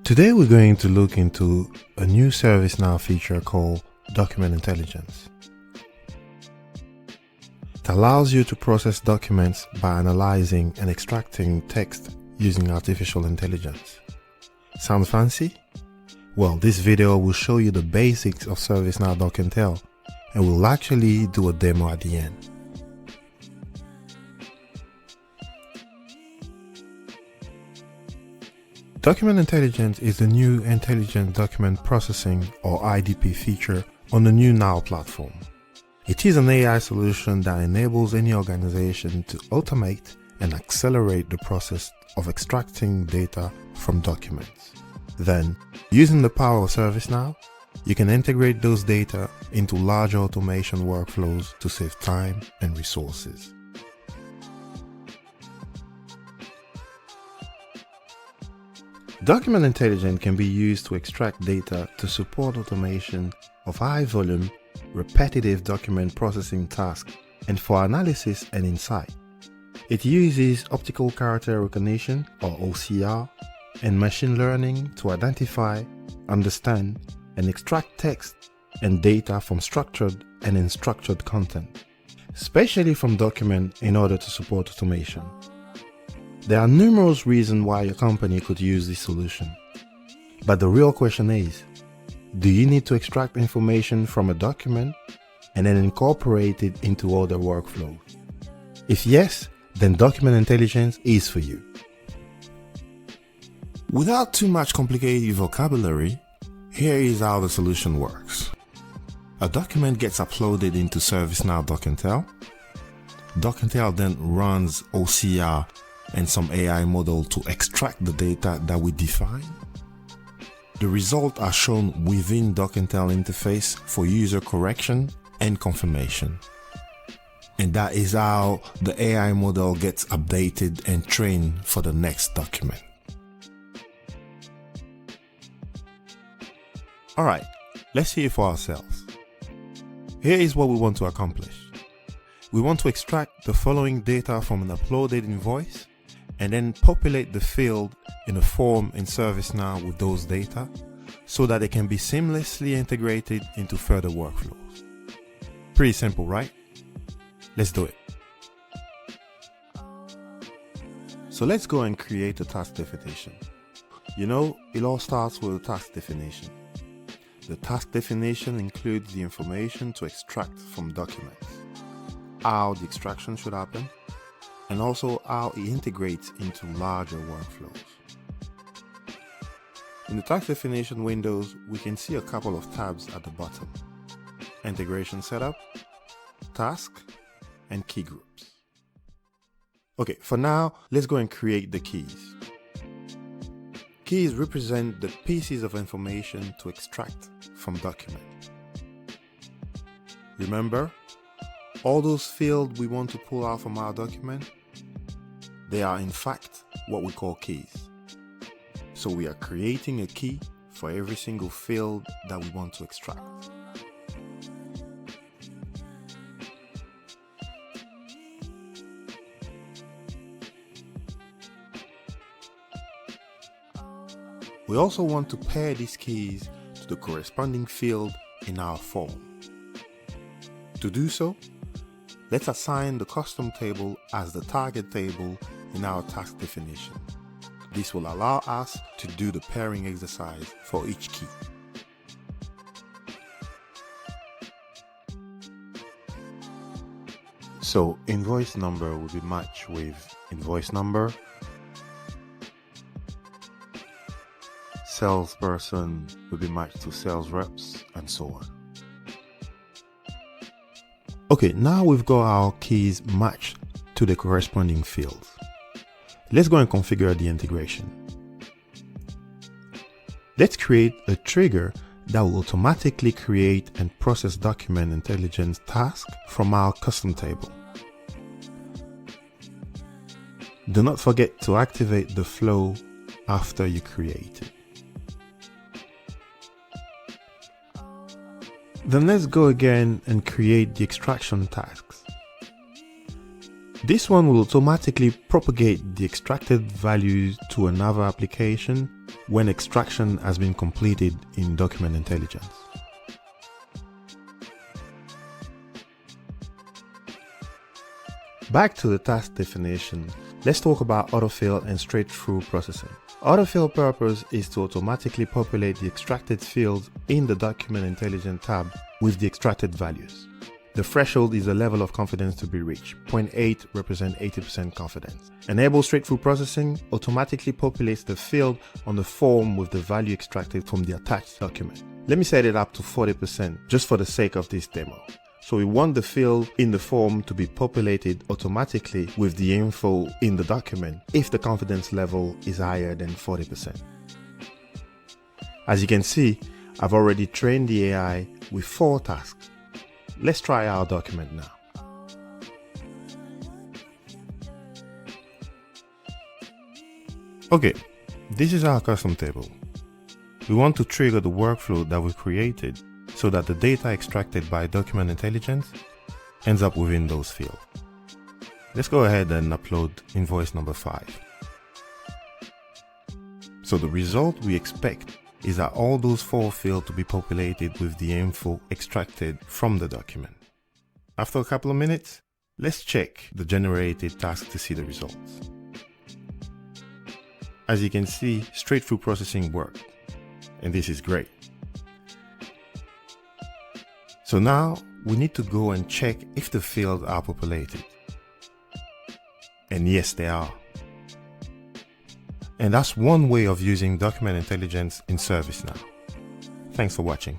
Today we're going to look into a new ServiceNow feature called Document Intelligence. It allows you to process documents by analyzing and extracting text using artificial intelligence. Sound fancy? Well, this video will show you the basics of ServiceNow Document Intelligence, and we'll actually do a demo at the end. Document Intelligence is the new Intelligent Document Processing or IDP feature on the new Now platform. It is an AI solution that enables any organization to automate and accelerate the process of extracting data from documents. Then, using the power of ServiceNow, you can integrate those data into large automation workflows to save time and resources. Document Intelligence can be used to extract data to support automation of high-volume, repetitive document processing tasks and for analysis and insight. It uses optical character recognition or OCR and machine learning to identify, understand, and extract text and data from structured and unstructured content, especially from documents in order to support automation. There are numerous reasons why your company could use this solution. But the real question is, do you need to extract information from a document and then incorporate it into other workflows? If yes, then Document Intelligence is for you. Without too much complicated vocabulary, here is how the solution works. A document gets uploaded into ServiceNow Document Intelligence. Document Intelligence then runs OCR and some AI model to extract the data that we define. The results are shown within Document Intelligence interface for user correction and confirmation. And that is how the AI model gets updated and trained for the next document. Alright, let's see it for ourselves. Here is what we want to accomplish. We want to extract the following data from an uploaded invoice and then populate the field in a form in ServiceNow with those data so that they can be seamlessly integrated into further workflows. Pretty simple, right? Let's do it. So let's go and create a task definition. You know, it all starts with a task definition. The task definition includes the information to extract from documents, how the extraction should happen, and also how it integrates into larger workflows. In the task definition windows, we can see a couple of tabs at the bottom: Integration Setup, Task, and Key Groups. Okay, for now, let's go and create the keys. Keys represent the pieces of information to extract from documents. Remember, all those fields we want to pull out from our document, they are in fact what we call keys. So we are creating a key for every single field that we want to extract. We also want to pair these keys to the corresponding field in our form. To do so, let's assign the custom table as the target table in our task definition. This will allow us to do the pairing exercise for each key. So invoice number will be matched with invoice number. Salesperson will be matched to sales reps, and so on. Okay, now we've got our keys matched to the corresponding fields. Let's go and configure the integration. Let's create a trigger that will automatically create and process Document Intelligence task from our custom table. Do not forget to activate the flow after you create it. Then let's go again and create the extraction tasks. This one will automatically propagate the extracted values to another application when extraction has been completed in Document Intelligence. Back to the task definition, let's talk about autofill and straight-through processing. Autofill purpose is to automatically populate the extracted fields in the Document Intelligence tab with the extracted values. The threshold is the level of confidence to be reached. 0.8 represents 80% confidence. Enable straight-through processing automatically populates the field on the form with the value extracted from the attached document. Let me set it up to 40% just for the sake of this demo. So we want the field in the form to be populated automatically with the info in the document if the confidence level is higher than 40%. As you can see, I've already trained the AI with 4 tasks. Let's try our document now. Okay, this is our custom table. We want to trigger the workflow that we created so that the data extracted by Document Intelligence ends up within those fields. Let's go ahead and upload invoice number 5. So the result we expect is that all those 4 fields to be populated with the info extracted from the document. After a couple of minutes, let's check the generated task to see the results. As you can see, straight-through processing worked, and this is great. So now we need to go and check if the fields are populated. And yes, they are. And that's one way of using Document Intelligence in ServiceNow. Thanks for watching.